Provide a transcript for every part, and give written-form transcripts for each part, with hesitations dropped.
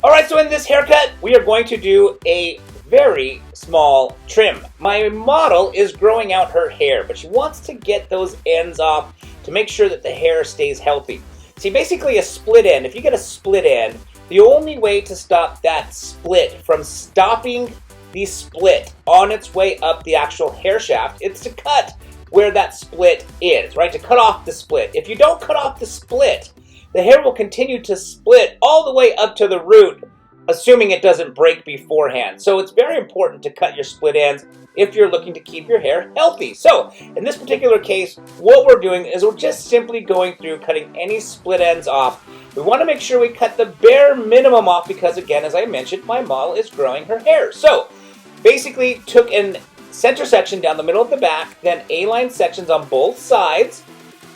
Alright, so in this haircut, we are going to do a very small trim. My model is growing out her hair, but she wants to get those ends off to make sure that the hair stays healthy. See, basically a split end, if you get a split end, the only way to stop that split from stopping the split on its way up the actual hair shaft is to cut where that split is, right? To cut off the split. If you don't cut off the split, the hair will continue to split all the way up to the root, assuming it doesn't break beforehand. So it's very important to cut your split ends if you're looking to keep your hair healthy. So in this particular case, what we're doing is we're just simply going through cutting any split ends off. We want to make sure we cut the bare minimum off because, again, as I mentioned, my model is growing her hair. So basically took a center section down the middle of the back, then A-line sections on both sides,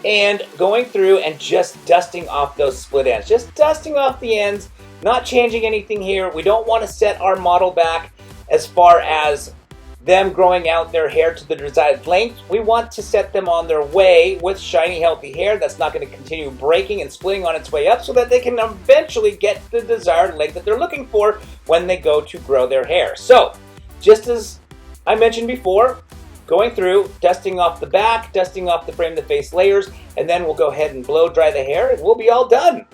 and going through and just dusting off those split ends. Just dusting off the ends, not changing anything here. We don't want to set our model back as far as them growing out their hair to the desired length. We want to set them on their way with shiny, healthy hair that's not going to continue breaking and splitting on its way up so that they can eventually get the desired length that they're looking for when they go to grow their hair. So, just as I mentioned before, going through, dusting off the back, dusting off the frame, the face layers, and then we'll go ahead and blow dry the hair and we'll be all done.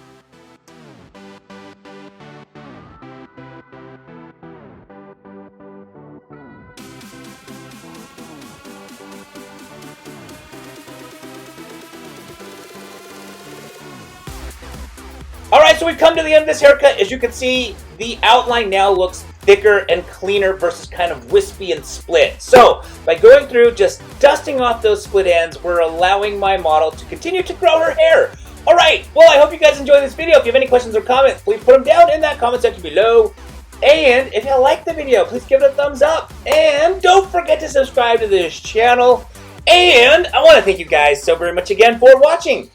Alright, so we've come to the end of this haircut. As you can see, the outline now looks thicker and cleaner versus kind of wispy and split. So, by going through, just dusting off those split ends, we're allowing my model to continue to grow her hair. Alright, well, I hope you guys enjoyed this video. If you have any questions or comments, please put them down in that comment section below. And if you like the video, please give it a thumbs up. And don't forget to subscribe to this channel. And I want to thank you guys so very much again for watching.